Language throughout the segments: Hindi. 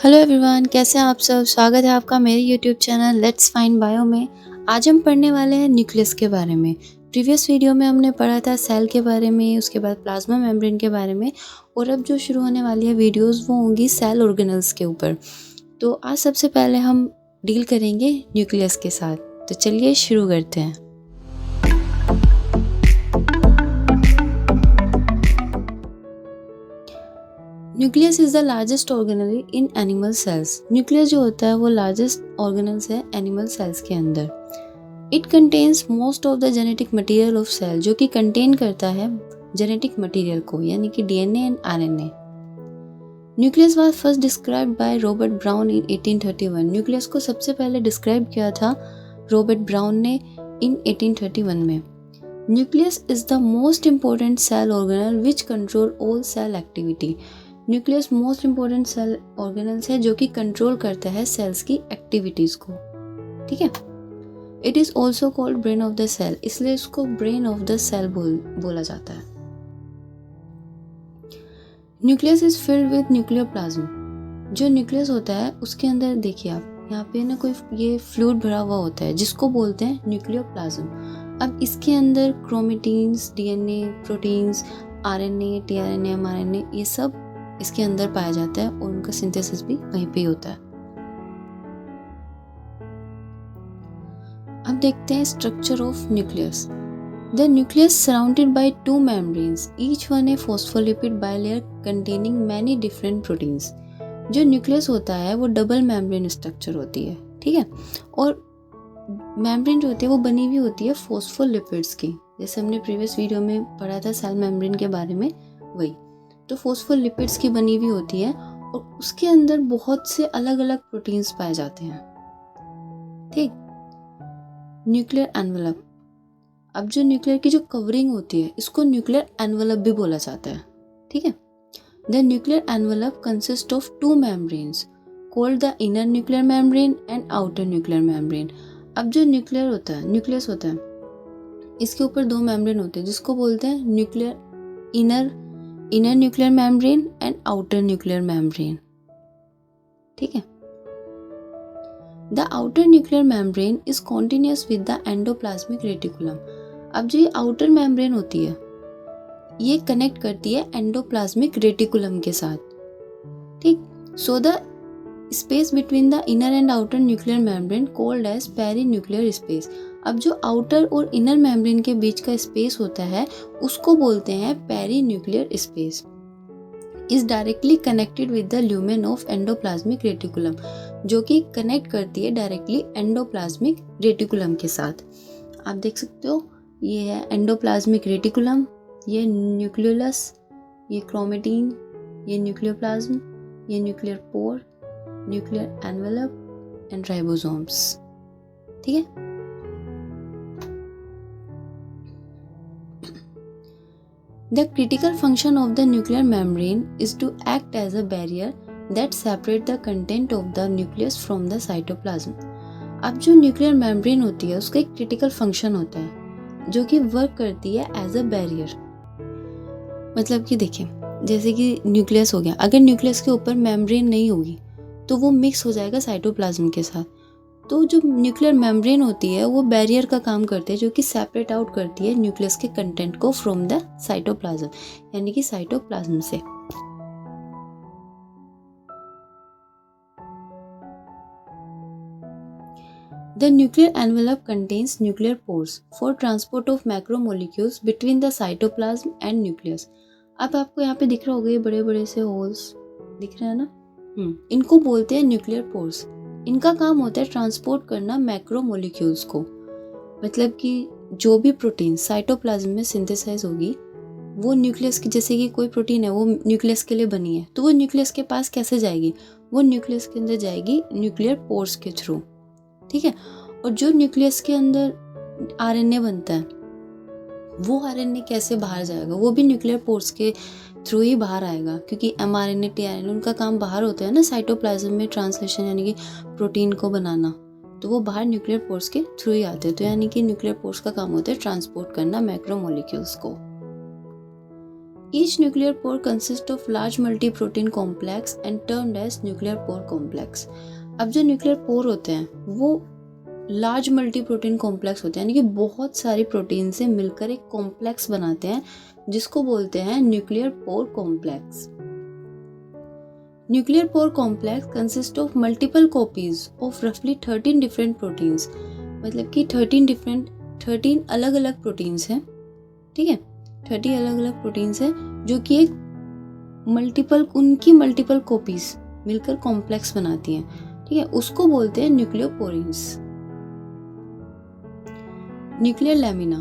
हेलो एवरीवन, कैसे हैं आप सब। स्वागत है आपका मेरे YouTube channel let's find bio में। आज हम पढ़ने वाले हैं न्यूक्लियस के बारे में। प्रीवियस वीडियो में हमने पढ़ा था सेल के बारे में, उसके बाद प्लाज्मा मेम्ब्रेन के बारे में, और अब जो शुरू होने वाली है वीडियोस वो होंगी सेल ऑर्गेनल्स के ऊपर। तो आज सबसे पहले हम डील करेंगे न्यूक्लियस के साथ। तो चलिए शुरू करते हैं। Nucleus is the largest organelle in animal cells. Nucleus जो होता है वो लार्जेस्ट ऑर्गेनल्स है एनिमल सेल्स के अंदर। It contains most of the genetic material of cell, जो कि कंटेन करता है जेनेटिक मटेरियल को, यानी कि DNA and RNA. Nucleus was first described by Robert brown in 1831। Nucleus को सबसे पहले डिस्क्राइब किया था रॉबर्ट ब्राउन ने इन 1831 में। Nucleus is the most important cell organelle which control all cell activity. Nucleus most important cell organelles है जो कि कंट्रोल करता है सेल्स की एक्टिविटीज को। ठीक है। It is also called brain of the cell, इसलिए इसको ब्रेन ऑफ द सेल बोला जाता है। Nucleus is filled with nuclear plasm. जो न्यूक्लियस होता है उसके अंदर देखिए आप, यहाँ पे ना कोई ये फ्लूइड भरा हुआ होता है जिसको बोलते हैं न्यूक्लियर प्लाज्म। अब इसके अंदर chromatins, DNA, proteins, RNA, tRNA, mRNA, ये सब इसके अंदर पाया जाता है और उनका सिंथेसिस भी वहीं पे ही होता है। अब देखते हैं structure of nucleus. The nucleus surrounded by two membranes, each one A phospholipid bilayer containing many different proteins. जो न्यूक्लियस होता है वो डबल मेम्ब्रेन स्ट्रक्चर होती है, ठीक है। और मेम्ब्रेन जो होती है वो बनी हुई होती है फॉस्फोलिपिड्स की, जैसे हमने प्रीवियस वीडियो में पढ़ा था सेल मेम्ब्रेन के बारे में, वही। तो फॉस्फोलिपिड्स की बनी हुई होती है और उसके अंदर बहुत से अलग अलग प्रोटीन्स पाए जाते हैं, ठीक। Nuclear envelope. अब जो न्यूक्लियर की जो कवरिंग होती है इसको न्यूक्लियर एनवेलप भी बोला जाता है, ठीक है। The nuclear envelope consist of to membranes called the inner nuclear membrane and outer nuclear membrane. अब जो न्यूक्लियस होता है इसके ऊपर दो मेम्ब्रेन होते हैं जिसको बोलते हैं nuclear inner nuclear membrane and outer nuclear membrane, ठीक है। The outer nuclear membrane is continuous with the endoplasmic reticulum. अब जो ये आउटर मेम्ब्रेन होती है ये कनेक्ट करती है एंडोप्लाज्मिक रेटिकुलम के साथ, ठीक। So the space between the inner and outer nuclear membrane called as perinuclear space. अब जो आउटर और इनर मेम्ब्रेन के बीच का स्पेस होता है उसको बोलते हैं perinuclear space. Is directly connected with the lumen of endoplasmic reticulum, जो कि कनेक्ट करती है डायरेक्टली एंडोप्लाज्मिक रेटिकुलम के साथ। आप देख सकते हो ये है एंडोप्लाज्मिक रेटिकुलम, ये न्यूक्लियोलस, ये क्रोमेटिन, ये न्यूक्लियोप्लाज्म, ये nuclear pore, nuclear envelope and ribosomes, ठीक है। The critical function of the nuclear membrane is to act as a barrier that separate the content of the nucleus from the cytoplasm. अब जो न्यूक्लियर मेम्ब्रेन होती है उसका एक क्रिटिकल फंक्शन होता है जो कि वर्क करती है एज अ बैरियर। मतलब कि देखिए, जैसे कि न्यूक्लियस हो गया, अगर न्यूक्लियस के ऊपर मेम्ब्रेन नहीं होगी तो वो मिक्स हो जाएगा साइटोप्लाज्म के साथ। तो जो न्यूक्लियर मेम्ब्रेन होती है वो बैरियर का काम करती है, जो कि सेपरेट आउट करती है न्यूक्लियस के कंटेंट को फ्रॉम द साइटोप्लाज्म, यानी कि साइटोप्लाज्म से। The nuclear envelope contains nuclear pores for transport of macromolecules between the cytoplasm and nucleus. अब आपको यहाँ पे दिख रहा होगा ये बड़े बड़े से होल्स दिख रहे हैं ना, इनको बोलते हैं न्यूक्लियर पोर्स। इनका काम होता है ट्रांसपोर्ट करना मैक्रोमोलिक्यूल्स को, मतलब कि जो भी प्रोटीन साइटोप्लाज्म में सिंथेसाइज होगी वो न्यूक्लियस की, जैसे कि कोई प्रोटीन है वो न्यूक्लियस के लिए बनी है तो वो न्यूक्लियस के पास कैसे जाएगी, वो न्यूक्लियस के अंदर जाएगी न्यूक्लियर पोर्स के थ्रू, ठीक है। और जो न्यूक्लियस के अंदर आरएनए बनता है वो आरएनए कैसे बाहर जाएगा, वो भी न्यूक्लियर पोर्स के थ्रू ही बाहर आएगा, क्योंकि एमआरएनए, टीआरएनए उनका काम बाहर होता है ना साइटोप्लाज्म में ट्रांसलेशन, यानी कि प्रोटीन को बनाना, तो वो बाहर न्यूक्लियर पोर्स के थ्रू ही आते हैं। तो यानी कि न्यूक्लियर पोर्स का काम होता है ट्रांसपोर्ट करना मैक्रोमोलिक्यूल्स को। Each nuclear pore consists of large multi-protein complex and termed as nuclear pore complex. अब जो न्यूक्लियर पोर होते हैं वो लार्ज मल्टी प्रोटीन कॉम्प्लेक्स होते हैं, यानी कि बहुत सारी प्रोटीन से मिलकर एक कॉम्प्लेक्स बनाते हैं जिसको बोलते हैं nuclear pore complex. Nuclear pore complex consist of multiple copies of रफली 13 डिफरेंट प्रोटीन्स, मतलब कि 13 अलग अलग प्रोटीन्स हैं, ठीक है, 30 अलग अलग प्रोटीन्स हैं जो कि एक उनकी मल्टीपल कॉपीज मिलकर कॉम्प्लेक्स बनाती हैं, ठीक है, उसको बोलते हैं न्यूक्लियोपोरीन्स। Nuclear lamina.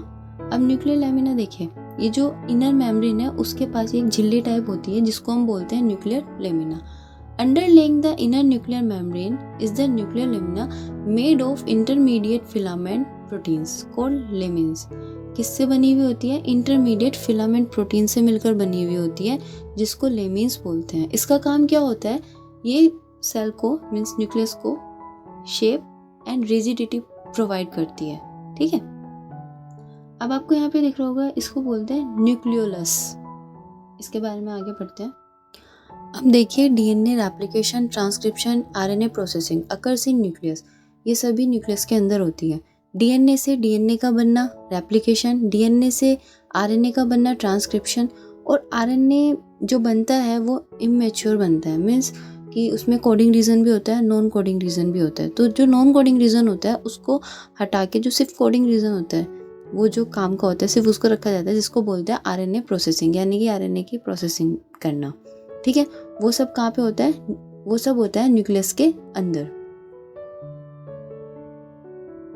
अब न्यूक्लियर लैमिना देखिए, ये जो इनर मेम्ब्रेन है उसके पास एक झिल्ली टाइप होती है जिसको हम बोलते हैं nuclear lamina. Underlying the inner nuclear membrane is the nuclear lamina made of intermediate filament proteins called layman's. किससे बनी हुई होती है? इंटरमीडिएट फिलामेंट प्रोटीन से मिलकर बनी हुई होती है जिसको लेमिन्स बोलते हैं। इसका काम क्या होता है? ये सेल को मीन्स न्यूक्लियस को शेप एंड रिजिडिटी प्रोवाइड करती है, ठीक है। अब आपको यहाँ पे दिख रहा होगा, इसको बोलते हैं न्यूक्लियोलस। इसके बारे में आगे पढ़ते हैं। अब देखिए, DNA replication, transcription, RNA processing occurs in nucleus. ये सभी न्यूक्लियस के अंदर होती है। डीएनए से डीएनए का बनना रेप्लिकेशन, डीएनए से आरएनए का बनना ट्रांसक्रिप्शन, और आरएनए जो बनता है वो इमेच्योर बनता है, मीन्स कि उसमें कोडिंग रीजन भी होता है, नॉन कोडिंग रीजन भी होता है। तो जो नॉन कोडिंग रीजन होता है उसको हटा के जो सिर्फ कोडिंग रीजन होता है, वो जो काम का होता है सिर्फ उसको रखा जाता है, जिसको बोलते हैं आरएनए प्रोसेसिंग, यानी कि आरएनए की प्रोसेसिंग करना, ठीक है। वो सब कहाँ पे होता है? वो सब होता है न्यूक्लियस के अंदर।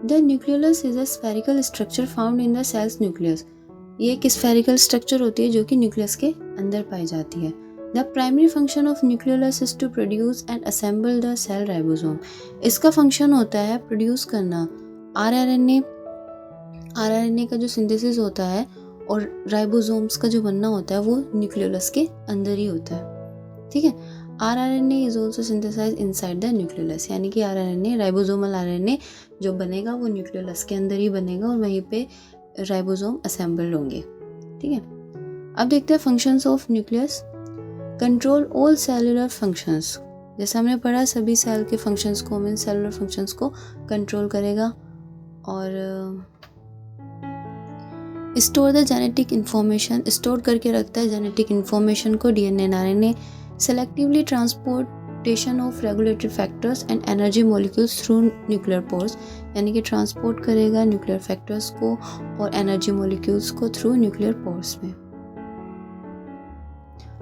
The nucleolus is a spherical structure found in the cells nucleus. ये एक स्फेरिकल स्ट्रक्चर होती है जो कि न्यूक्लियस के अंदर पाई जाती है। The primary function of nucleolus is to produce and assemble the cell ribosome. इसका फंक्शन होता है प्रोड्यूस करना आरआरएनए का जो सिंथेसिस होता है, और राइबोसोम्स का जो बनना होता है वो न्यूक्लियोलस के अंदर ही होता है, ठीक है। RRNA is also synthesized inside the nucleolus, यानी कि आरआरएनए, राइबोसोमल आरआरएनए जो बनेगा वो न्यूक्लियोलस के अंदर ही बनेगा और वहीं पे राइबोसोम असेंबल्ड होंगे, ठीक है। अब देखते हैं functions of nucleus. Control all cellular functions, जैसे हमने पढ़ा सभी सेल के फंक्शंस को, मीन सेलुलर फंक्शंस को कंट्रोल करेगा। और store the genetic information, store करके रखता है जेनेटिक इन्फॉर्मेशन को, DNA and RNA. Selectively transportation of regulatory factors and energy molecules through nuclear pores, यानी कि ट्रांसपोर्ट करेगा न्यूक्लियर फैक्टर्स को और एनर्जी मॉलिक्यूल्स को थ्रू न्यूक्लियर पोर्स में।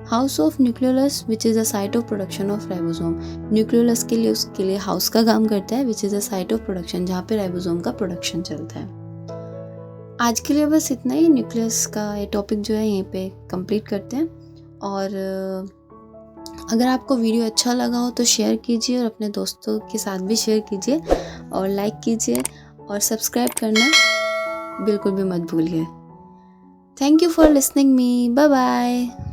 House of nucleolus which is the site of production of ribosome. Nucleolus के लिए उसके लिए हाउस का काम करता है, which is the site of production, जहाँ पे राइबोसोम का प्रोडक्शन चलता है। आज के लिए बस इतना ही। न्यूक्लियस का ये टॉपिक जो है यहीं पे कंप्लीट करते हैं। और अगर आपको वीडियो अच्छा लगा हो तो शेयर कीजिए और अपने दोस्तों के साथ भी शेयर कीजिए और लाइक कीजिए और सब्सक्राइब करना बिल्कुल भी मत भूलिए। Thank you for listening me. Bye bye.